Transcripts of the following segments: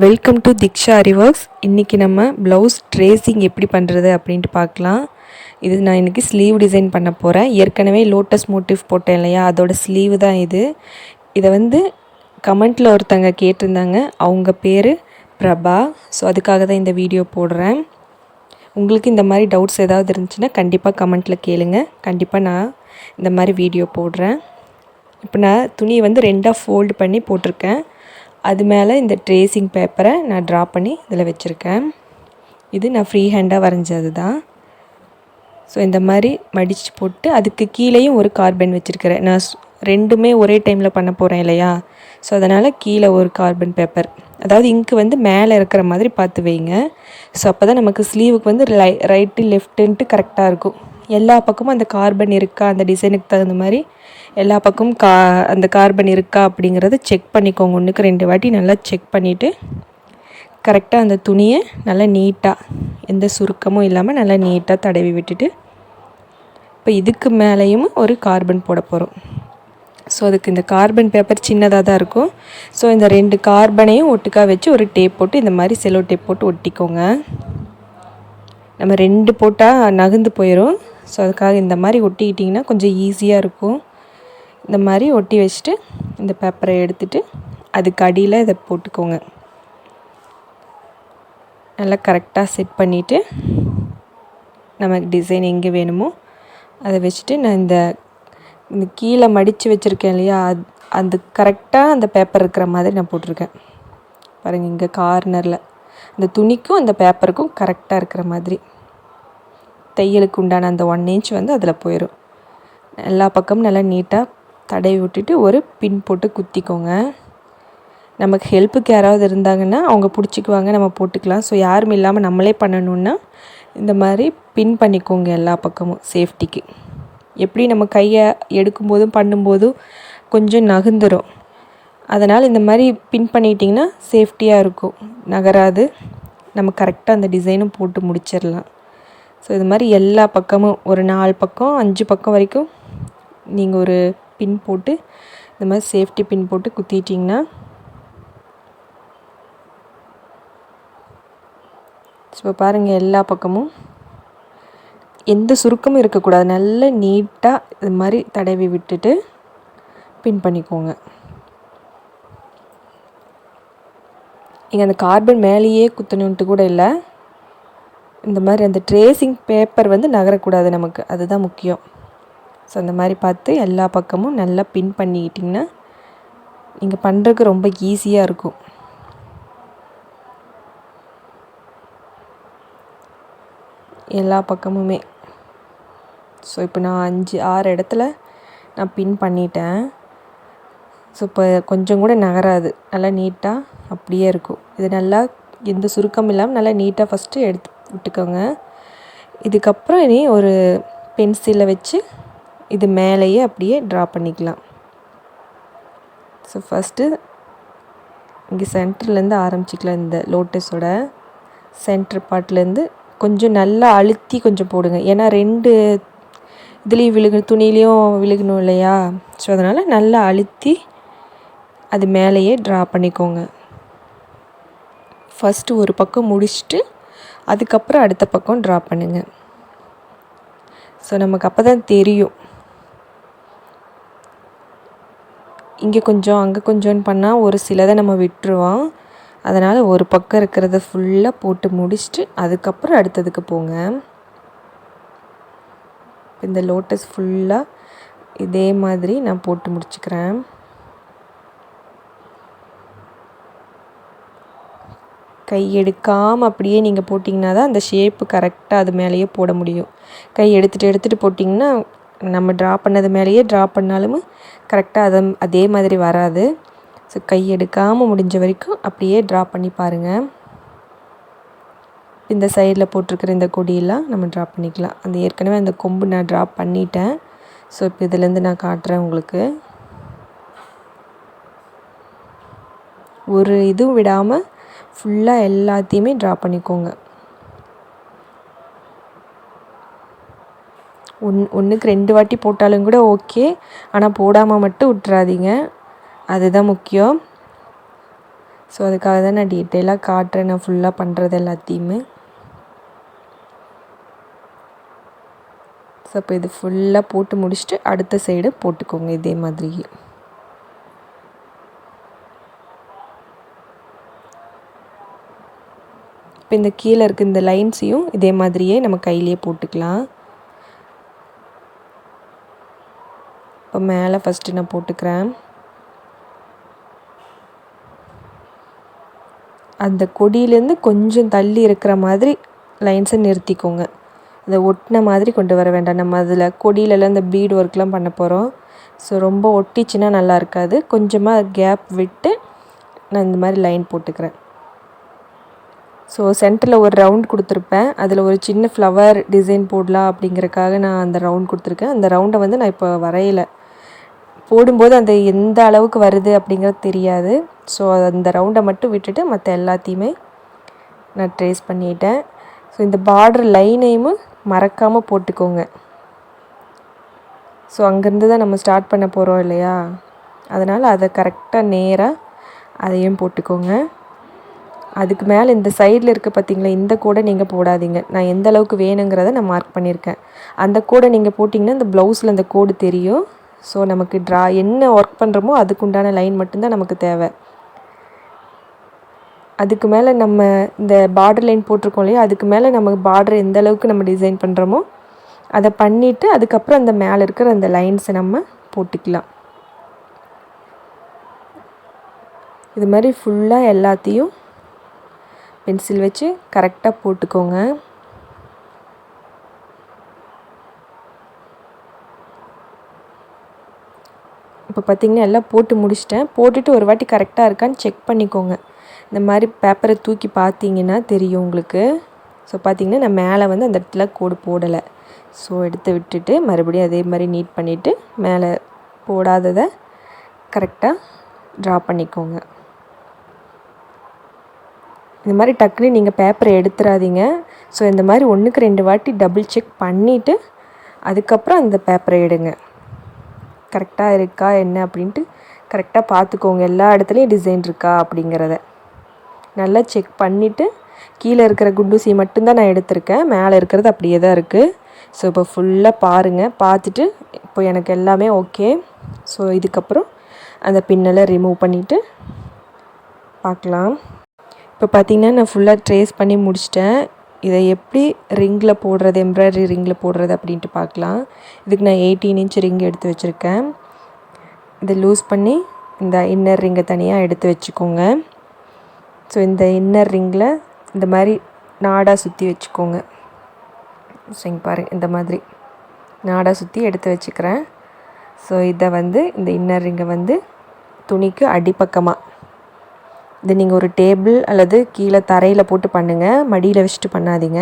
Welcome to Diksha aari works. இன்றைக்கி நம்ம blouse tracing எப்படி பண்ணுறது அப்படின்ட்டு பார்க்கலாம். இது நான் இன்றைக்கி ஸ்லீவ் டிசைன் பண்ண போகிறேன். ஏற்கனவே லோட்டஸ் மோட்டிவ் போட்டேன் இல்லையா, அதோட ஸ்லீவ் தான் இது. இதை கமெண்ட்டில் ஒருத்தங்க கேட்டிருந்தாங்க, அவங்க பேர் பிரபா. ஸோ அதுக்காக தான் இந்த வீடியோ போடுறேன். உங்களுக்கு இந்த மாதிரி டவுட்ஸ் ஏதாவது இருந்துச்சுன்னா கண்டிப்பாக கமெண்ட்டில் கேளுங்க. கண்டிப்பாக நான் இந்த மாதிரி வீடியோ போடுறேன். இப்போ நான் துணியை ரெண்டாக ஃபோல்டு பண்ணி போட்டிருக்கேன். அது மேலே இந்த ட்ரேசிங் பேப்பரை நான் ட்ரா பண்ணி இதில் வச்சுருக்கேன். இது நான் ஃப்ரீ ஹேண்டாக வரைஞ்சது தான். ஸோ இந்த மாதிரி மடித்து போட்டு அதுக்கு கீழேயும் ஒரு கார்பன் வச்சுருக்கிறேன். நான் ரெண்டுமே ஒரே டைமில் பண்ண போகிறேன் இல்லையா, ஸோ அதனால் கீழே ஒரு கார்பன் பேப்பர், அதாவது இங்கு மேலே இருக்கிற மாதிரி பார்த்து வைங்க. ஸோ அப்போ தான் நமக்கு ஸ்லீவுக்கு ரைட்டு லெஃப்ட்டுன்ட்டு கரெக்டாக இருக்கும். எல்லா பக்கமும் அந்த கார்பன் இருக்கா, அந்த டிசைனுக்கு தகுந்த மாதிரி எல்லா பக்கமும் அந்த கார்பன் இருக்கா அப்படிங்கிறத செக் பண்ணிக்கோங்க. 1க்கு 2 வாட்டி நல்லா செக் பண்ணிவிட்டு கரெக்டாக அந்த துணியை நல்லா நீட்டாக எந்த சுருக்கமும் இல்லாமல் நல்லா நீட்டாக தடவி விட்டுட்டு இப்போ இதுக்கு மேலேயும் ஒரு கார்பன் போட போகிறோம். ஸோ அதுக்கு இந்த கார்பன் பேப்பர் சின்னதாக தான் இருக்கும். ஸோ இந்த 2 கார்பனையும் ஒட்டுக்காக வச்சு ஒரு டேப் போட்டு இந்த மாதிரி செலோ டேப் போட்டு ஒட்டிக்கோங்க. நம்ம 2 போட்டால் நகர்ந்து போயிடும். ஸோ அதுக்காக இந்த மாதிரி ஒட்டிக்கிட்டிங்கன்னா கொஞ்சம் ஈஸியாக இருக்கும். இந்த மாதிரி ஒட்டி வச்சுட்டு இந்த பேப்பரை எடுத்துகிட்டு அதுக்கு அடியில் இதை போட்டுக்கோங்க. நல்லா கரெக்டாக செட் பண்ணிவிட்டு நமக்கு டிசைன் எங்கே வேணுமோ அதை வச்சுட்டு நான் இந்த கீழே மடித்து வச்சுருக்கேன் இல்லையா, அது கரெக்டாக அந்த பேப்பர் இருக்கிற மாதிரி நான் போட்டிருக்கேன். பாருங்கள், இங்கே கார்னரில் அந்த துணிக்கும் அந்த பேப்பருக்கும் கரெக்டாக இருக்கிற மாதிரி தையலுக்கு உண்டான அந்த 1 இன்ச் அதில் போயிடும். எல்லா பக்கமும் நல்லா நீட்டாக தடவி விட்டுட்டு ஒரு பின் போட்டு குத்திக்கோங்க. நமக்கு ஹெல்ப்புக்கு யாராவது இருந்தாங்கன்னா அவங்க பிடிச்சிக்குவாங்க, நம்ம போட்டுக்கலாம். ஸோ யாரும் இல்லாமல் நம்மளே பண்ணணுன்னா இந்த மாதிரி பின் பண்ணிக்கோங்க எல்லா பக்கமும் சேஃப்டிக்கு. எப்படி நம்ம கையை எடுக்கும்போதும் பண்ணும்போதும் கொஞ்சம் நகர்ந்துடும். அதனால் இந்த மாதிரி பின் பண்ணிட்டிங்கன்னா சேஃப்டியாக இருக்கும், நகராது. நம்ம கரெக்டாக அந்த டிசைனும் போட்டு முடிச்சிடலாம். ஸோ இது மாதிரி எல்லா பக்கமும் ஒரு 4 பக்கம் 5 பக்கம் வரைக்கும் நீங்கள் ஒரு பின் போட்டு இந்த மாதிரி சேஃப்டி பின் போட்டு குத்திட்டிங்கன்னா இப்போ பாருங்கள், எல்லா பக்கமும் எந்த சுருக்கமும் இருக்கக்கூடாது. நல்ல நீட்டாக இது மாதிரி தடவி விட்டுட்டு பின் பண்ணிக்கோங்க. நீங்கள் அந்த கார்பன் மேலேயே குத்தணுன்ட்டு கூட இல்லை. இந்த மாதிரி அந்த ட்ரேசிங் பேப்பர் நகரக்கூடாது நமக்கு, அதுதான் முக்கியம். ஸோ அந்த மாதிரி பார்த்து எல்லா பக்கமும் நல்லா பின் பண்ணிக்கிட்டிங்கன்னா நீங்கள் பண்ணுறதுக்கு ரொம்ப ஈஸியாக இருக்கும். எல்லா பக்கமுமே. ஸோ இப்போ நான் 5-6 இடத்துல நான் பின் பண்ணிட்டேன். ஸோ இப்போ கொஞ்சம் கூட நகராது, நல்லா நீட்டாக அப்படியே இருக்கும். இது நல்லா எந்த சுருக்கம் இல்லாமல் நல்லா நீட்டாக ஃபஸ்ட்டு எடுத்து விட்டுக்கோங்க. இதுக்கப்புறம் இனி ஒரு பென்சிலை வச்சு இது மேலேயே அப்படியே ட்ரா பண்ணிக்கலாம். ஸோ ஃபஸ்ட்டு இங்கே சென்டர்லேருந்து ஆரம்பிச்சிக்கலாம். இந்த லோட்டஸோட சென்டர் பார்ட்லேருந்து கொஞ்சம் நல்லா அழுத்தி கொஞ்சம் போடுங்க. ஏன்னா 2 இதுலேயும் துணியிலையும் விழுகணும் இல்லையா, ஸோ அதனால் நல்லா அழுத்தி அது மேலேயே ட்ரா பண்ணிக்கோங்க. ஃபஸ்ட்டு ஒரு பக்கம் முடிச்சுட்டு அதுக்கப்புறம் அடுத்த பக்கம் ட்ரா பண்ணுங்கள். ஸோ நமக்கு அப்போ தான் தெரியும். இங்கே கொஞ்சம் அங்கே கொஞ்சம்னு பண்ணால் ஒரு சிலதை நம்ம விட்டுருவோம். அதனால் ஒரு பக்கம் இருக்கிறத ஃபுல்லாக போட்டு முடிச்சுட்டு அதுக்கப்புறம் அடுத்ததுக்கு போங்க. இந்த லோட்டஸ் ஃபுல்லாக இதே மாதிரி நான் போட்டு முடிச்சுக்கிறேன். கை எடுக்காமல் அப்படியே நீங்கள் போட்டிங்கன்னா தான் அந்த ஷேப்பு கரெக்டாக அது மேலேயே போட முடியும். கை எடுத்துகிட்டு போட்டிங்கன்னா நம்ம ட்ரா பண்ணது மேலேயே ட்ரா பண்ணாலும் கரெக்டாக அதே மாதிரி வராது. ஸோ கை எடுக்காமல் முடிஞ்ச வரைக்கும் அப்படியே ட்ரா பண்ணி பாருங்கள். இந்த சைடில் போட்டிருக்கிற இந்த கொடியெல்லாம் நம்ம ட்ரா பண்ணிக்கலாம். அந்த ஏற்கனவே அந்த கொம்பு நான் ட்ரா பண்ணிட்டேன். ஸோ இப்போ இதுலேருந்து நான் காட்டுறேன் உங்களுக்கு. ஒரு இதுவும் விடாமல் ஃபுல்லாக எல்லாத்தையுமே ட்ரா பண்ணிக்கோங்க. 1க்கு 2 வாட்டி போட்டாலும் கூட ஓகே, ஆனால் போடாமல் மட்டும் விட்டுறாதீங்க, அதுதான் முக்கியம். ஸோ அதுக்காக தான் நான் டீட்டெயிலாக காட்டுறேன், நான் ஃபுல்லாக பண்ணுறது எல்லாத்தையுமே. ஸோ இப்போ இது ஃபுல்லாக போட்டு முடிச்சுட்டு அடுத்த சைடு போட்டுக்கோங்க இதே மாதிரியே. இப்போ இந்த கீழே இருக்க இந்த லைன்ஸையும் இதே மாதிரியே நம்ம கையிலேயே போட்டுக்கலாம். இப்போ மேலே ஃபஸ்ட்டு நான் போட்டுக்கிறேன். அந்த கொடியிலேருந்து கொஞ்சம் தள்ளி இருக்கிற மாதிரி லைன்ஸை நிறுத்திக்கோங்க. அதை ஒட்டின மாதிரி கொண்டு வர வேண்டாம். நம்ம அதில் கொடியிலலாம் இந்த பீட் ஒர்க்லாம் பண்ண போகிறோம். ஸோ ரொம்ப ஒட்டிச்சுன்னா நல்லா இருக்காது. கொஞ்சமாக கேப் விட்டு நான் இந்த மாதிரி லைன் போட்டுக்கிறேன். ஸோ சென்டரில் ஒரு ரவுண்ட் கொடுத்துருப்பேன். அதில் ஒரு சின்ன ஃப்ளவர் டிசைன் போடலாம் அப்படிங்கிறக்காக நான் அந்த ரவுண்ட் கொடுத்துருக்கேன். அந்த ரவுண்டை வந்து நான் இப்போ வரையலை. போடும்போது அந்த எந்த அளவுக்கு வருது அப்படிங்கிறது தெரியாது. ஸோ அந்த ரவுண்டை மட்டும் விட்டுட்டு மற்ற எல்லாத்தையுமே நான் ட்ரேஸ் பண்ணிட்டேன். ஸோ இந்த பார்டர் லைனையும் மறக்காமல் போட்டுக்கோங்க. ஸோ அங்கேருந்து தான் நம்ம ஸ்டார்ட் பண்ண போகிறோம் இல்லையா, அதனால் அதை கரெக்டாக நேராக அதையும் போட்டுக்கோங்க. அதுக்கு மேலே இந்த சைடில் இருக்க பார்த்திங்களா, இந்த கோடை நீங்கள் போடாதீங்க. நான் எந்த அளவுக்கு வேணுங்கிறத நான் மார்க் பண்ணியிருக்கேன். அந்த கோடை நீங்கள் போட்டிங்கன்னா இந்த ப்ளவுஸில் அந்த கோடு தெரியும். ஸோ நமக்கு என்ன ஒர்க் பண்ணுறோமோ அதுக்குண்டான லைன் மட்டும்தான் நமக்கு தேவை. அதுக்கு மேலே நம்ம இந்த பார்டர் லைன் போட்டிருக்கோம் இல்லையா, அதுக்கு மேலே நம்ம பார்டர் எந்த அளவுக்கு நம்ம டிசைன் பண்ணுறோமோ அதை பண்ணிவிட்டு அதுக்கப்புறம் அந்த மேலே இருக்கிற அந்த லைன்ஸை நம்ம போட்டுக்கலாம். இது மாதிரி ஃபுல்லாக எல்லாத்தையும் பென்சில் வச்சு கரெக்டாக போட்டுக்கோங்க. இப்போ பார்த்திங்கன்னா எல்லாம் போட்டு முடிச்சிட்டேன். போட்டுட்டு ஒரு வாட்டி கரெக்டாக இருக்கான்னு செக் பண்ணிக்கோங்க. இந்த மாதிரி பேப்பரை தூக்கி பார்த்தீங்கன்னா தெரியும் உங்களுக்கு. ஸோ பார்த்திங்கன்னா நான் மேலே வந்து அந்த இடத்துல கோடு போடலை. ஸோ எடுத்து விட்டுட்டு மறுபடியும் அதே மாதிரி நீட் பண்ணிவிட்டு மேலே போடாததை கரெக்டாக ட்ரா பண்ணிக்கோங்க. இந்த மாதிரி டக்குன்னு நீங்கள் பேப்பரை எடுத்துடாதீங்க. ஸோ இந்த மாதிரி 1க்கு 2 வாட்டி டபுள் செக் பண்ணிவிட்டு அதுக்கப்புறம் அந்த பேப்பரை எடுங்க. கரெக்டாக இருக்கா என்ன அப்படின்ட்டு கரெக்டாக பார்த்துக்கோங்க. எல்லா இடத்துலையும் டிசைன் இருக்கா அப்படிங்கிறத நல்லா செக் பண்ணிவிட்டு, கீழே இருக்கிற குண்டூசி மட்டும்தான் நான் எடுத்திருக்கேன், மேலே இருக்கிறது அப்படியே தான் இருக்குது. ஸோ இப்போ ஃபுல்லாக பாருங்கள். பார்த்துட்டு இப்போ எனக்கு எல்லாமே ஓகே. ஸோ இதுக்கப்புறம் அந்த பின்னலை ரிமூவ் பண்ணிவிட்டு பார்க்கலாம். இப்போ பார்த்திங்கன்னா நான் ஃபுல்லாக ட்ரேஸ் பண்ணி முடிச்சிட்டேன். இதை எப்படி ரிங்கில் போடுறது, எம்ப்ராய்டரி ரிங்கில் போடுறது அப்படின்ட்டு பார்க்கலாம். இதுக்கு நான் 18 இன்ச் ரிங் எடுத்து வச்சுருக்கேன். இதை லூஸ் பண்ணி இந்த இன்னர் ரிங்கை தனியாக எடுத்து வச்சுக்கோங்க. ஸோ இந்த இன்னர் ரிங்கில் இந்த மாதிரி நாடாக சுற்றி வச்சுக்கோங்க. ஸோ இங்கே பாருங்கள், இந்த மாதிரி நாடாக சுற்றி எடுத்து வச்சுக்கிறேன். ஸோ இதை வந்து இந்த இன்னர் ரிங்கை வந்து துணிக்கு அடிப்பக்கமாக, இது நீங்கள் ஒரு டேபிள் அல்லது கீழே தரையில் போட்டு பண்ணுங்கள், மடியில் வச்சுட்டு பண்ணாதீங்க.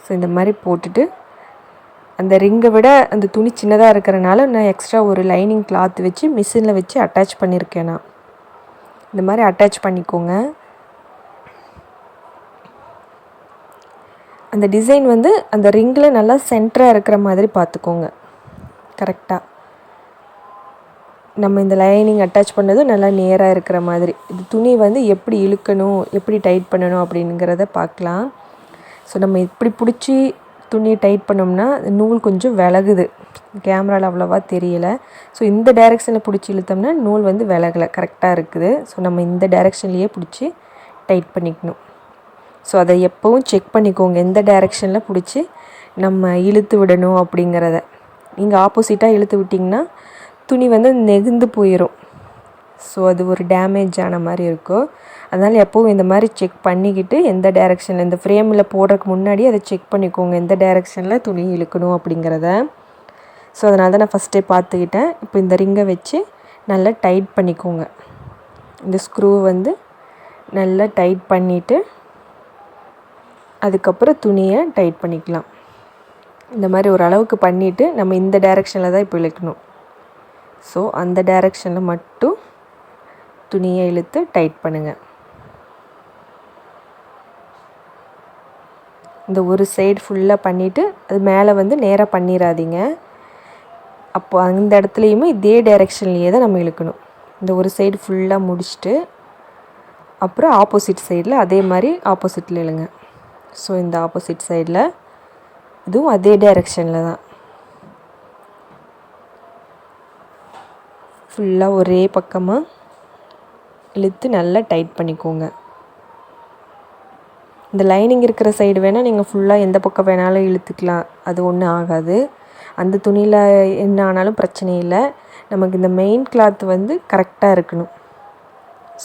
ஸோ இந்த மாதிரி போட்டுட்டு அந்த ரிங்கை விட அந்த துணி சின்னதாக இருக்கிறனால நான் எக்ஸ்ட்ரா ஒரு லைனிங் கிளாத் வச்சு மிஷினில் வச்சு அட்டாச் பண்ணியிருக்கேன். நான் இந்த மாதிரி அட்டாச் பண்ணிக்கோங்க. அந்த டிசைன் வந்து அந்த ரிங்கில் நல்லா சென்டராக இருக்கிற மாதிரி பார்த்துக்கோங்க. கரெக்டாக நம்ம இந்த லைனிங் அட்டாச் பண்ணது நல்லா நேராக இருக்கிற மாதிரி. இது துணி வந்து எப்படி இழுக்கணும், எப்படி டைட் பண்ணணும் அப்படிங்கிறத பார்க்கலாம். ஸோ நம்ம இப்படி பிடிச்சி துணி டைட் பண்ணோம்னா நூல் கொஞ்சம் விலகுது, கேமராவில் அவ்வளோவா தெரியலை. ஸோ இந்த டைரெக்ஷனில் பிடிச்சி இழுத்தோம்னா நூல் வந்து விலகலை, கரெக்டாக இருக்குது. ஸோ நம்ம இந்த டைரெக்ஷன்லேயே பிடிச்சி டைட் பண்ணிக்கணும். ஸோ அதை எப்போவும் செக் பண்ணிக்கோங்க, எந்த டைரெக்ஷனில் பிடிச்சி நம்ம இழுத்து விடணும் அப்படிங்கிறத. நீங்கள் ஆப்போசிட்டாக இழுத்து விட்டிங்கன்னா துணி வந்து நெகிழ்ந்து போயிடும். ஸோ அது ஒரு டேமேஜ் ஆன மாதிரி இருக்கும். அதனால் எப்போவும் இந்த மாதிரி செக் பண்ணிக்கிட்டு எந்த டைரெக்ஷனில், இந்த ஃப்ரேமில் போடுறதுக்கு முன்னாடி அதை செக் பண்ணிக்கோங்க, எந்த டைரெக்ஷனில் துணி இழுக்கணும் அப்படிங்கிறத. ஸோ அதனால தான் நான் ஃபஸ்ட்டே பார்த்துக்கிட்டேன். இப்போ இந்த ரிங்கை வச்சு நல்லா டைட் பண்ணிக்கோங்க. இந்த ஸ்க்ரூ வந்து நல்லா டைட் பண்ணிவிட்டு அதுக்கப்புறம் துணியை டைட் பண்ணிக்கலாம். இந்த மாதிரி ஒரு அளவுக்கு பண்ணிவிட்டு நம்ம இந்த டைரெக்ஷனில் தான் இப்போ இழுக்கணும். ஸோ அந்த டைரெக்ஷனில் மட்டும் துணியை இழுத்து டைட் பண்ணுங்கள். இந்த ஒரு சைடு ஃபுல்லாக பண்ணிவிட்டு அது மேலே வந்து நேராக பண்ணிடாதீங்க. அப்போ அந்த இடத்துலையுமே இதே டைரெக்ஷன்லேயே தான் நம்ம இழுக்கணும். இந்த ஒரு சைடு ஃபுல்லாக முடிச்சுட்டு அப்புறம் ஆப்போசிட் சைடில் அதே மாதிரி ஆப்போசிட்டில் இழுங்க. ஸோ இந்த ஆப்போசிட் சைடில் இதுவும் அதே டைரெக்ஷனில் தான் ஃபுல்லாக ஒரே பக்கமாக இழுத்து நல்லா டைட் பண்ணிக்கோங்க. இந்த லைனிங் இருக்கிற சைடு வேணால் நீங்கள் ஃபுல்லாக எந்த பக்கம் வேணாலும் இழுத்துக்கலாம், அது ஒன்றும் ஆகாது. அந்த துணியில் என்ன ஆனாலும் பிரச்சனை இல்லை. நமக்கு இந்த மெயின் கிளாத் வந்து கரெக்டாக இருக்கணும்.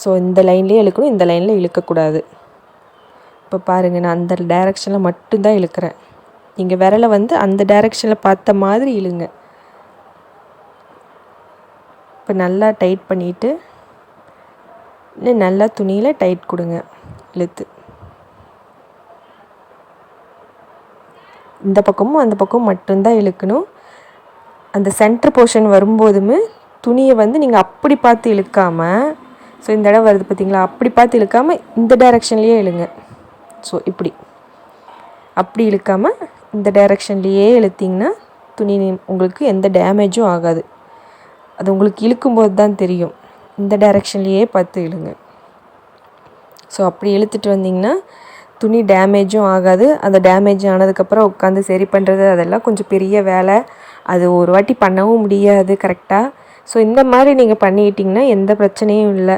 ஸோ இந்த லைன்லேயே இழுக்கணும், இந்த லைனில் இழுக்கக்கூடாது. இப்போ பாருங்கள், நான் அந்த டைரெக்ஷனில் மட்டும்தான் இழுக்கிறேன். நீங்கள் விரலை வந்து அந்த டைரெக்ஷனில் பார்த்த மாதிரி இழுங்க. இப்போ நல்லா டைட் பண்ணிவிட்டு இன்னும் நல்லா துணியில் டைட் கொடுங்க இழுத்து. இந்த பக்கமும் அந்த பக்கமும் மட்டும்தான் இழுக்கணும். அந்த சென்டர் போர்ஷன் வரும்போதுமே துணியை வந்து நீங்கள் அப்படி பார்த்து இழுக்காமல், ஸோ இந்த இடம் வருது பார்த்திங்களா, அப்படி பார்த்து இழுக்காமல் இந்த டைரெக்ஷன்லேயே இழுங்க. ஸோ இப்படி அப்படி இழுக்காமல் இந்த டைரெக்ஷன்லேயே இழுத்திங்கன்னா துணி உங்களுக்கு எந்த டேமேஜும் ஆகாது. அது உங்களுக்கு இழுக்கும்போது தான் தெரியும். இந்த டைரெக்ஷன்லேயே பார்த்து இழுங்க. ஸோ அப்படி இழுத்துட்டு வந்திங்கன்னா துணி டேமேஜும் ஆகாது. அந்த டேமேஜ் ஆனதுக்கப்புறம் உட்காந்து சரி பண்ணுறது அதெல்லாம் கொஞ்சம் பெரிய வேலை. அது ஒரு வாட்டி பண்ணவும் முடியாது கரெக்டாக. ஸோ இந்த மாதிரி நீங்கள் பண்ணிக்கிட்டிங்கன்னா எந்த பிரச்சனையும் இல்லை,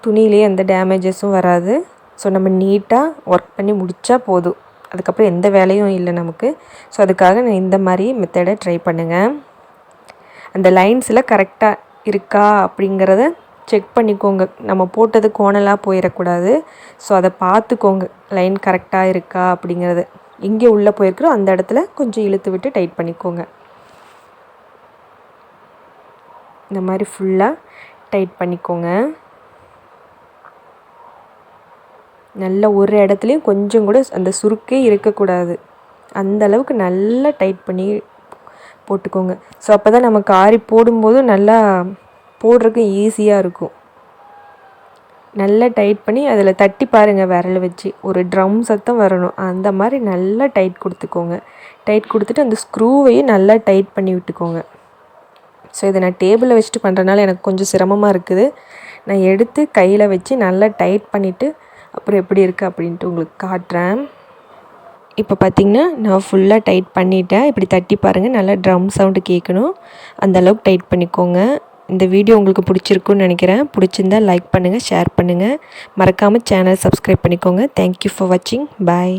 துணியிலேயே எந்த டேமேஜஸும் வராது. ஸோ நம்ம நீட்டாக ஒர்க் பண்ணி முடித்தா போதும், அதுக்கப்புறம் எந்த வேலையும் இல்லை நமக்கு. ஸோ அதுக்காக நான் இந்த மாதிரி மெத்தடை ட்ரை பண்ணுங்கள். அந்த லைன்ஸில் கரெக்டாக இருக்கா அப்படிங்கிறத செக் பண்ணிக்கோங்க. நம்ம போட்டது கோணலாக போயிடக்கூடாது. ஸோ அதை பார்த்துக்கோங்க, லைன் கரெக்டாக இருக்கா அப்படிங்கிறது. எங்கே உள்ளே போயிருக்கிறோம் அந்த இடத்துல கொஞ்சம் இழுத்து விட்டு டைட் பண்ணிக்கோங்க. இந்த மாதிரி ஃபுல்லாக டைட் பண்ணிக்கோங்க. நல்லா ஒரு இடத்துலையும் கொஞ்சம் கூட அந்த சுருக்கே இருக்கக்கூடாது, அந்த அளவுக்கு நல்லா டைட் பண்ணி போட்டுக்கோங்க. ஸோ அப்போ தான் நமக்கு ஆரி போடும்போது நல்லா போடுறதுக்கு ஈஸியாக இருக்கும். நல்லா டைட் பண்ணி அதில் தட்டி பாருங்கள், விரல் வச்சு ஒரு ட்ரம் சத்தம் வரணும், அந்த மாதிரி நல்லா டைட் கொடுத்துக்கோங்க. டைட் கொடுத்துட்டு அந்த ஸ்க்ரூவையும் நல்லா டைட் பண்ணி விட்டுக்கோங்க. ஸோ இதை நான் டேபிளில் வச்சுட்டு பண்ணுறதுனால எனக்கு கொஞ்சம் சிரமமாக இருக்குது. நான் எடுத்து கையில் வச்சு நல்லா டைட் பண்ணிவிட்டு அப்புறம் எப்படி இருக்குது அப்படின்ட்டு உங்களுக்கு காட்டுறேன். இப்போ பார்த்திங்கன்னா நான் ஃபுல்லாக டைட் பண்ணிட்டேன். இப்படி தட்டி பாருங்கள், நல்லா ட்ரம் சவுண்டு கேட்கணும், அந்த அளவுக்கு டைட் பண்ணிக்கோங்க. இந்த வீடியோ உங்களுக்கு பிடிச்சிருக்குன்னு நினைக்கிறேன். பிடிச்சிருந்தால் லைக் பண்ணுங்கள், ஷேர் பண்ணுங்கள், மறக்காமல் சேனல் சப்ஸ்கிரைப் பண்ணிக்கோங்க. தேங்க்யூ ஃபார் வாட்சிங். பாய்.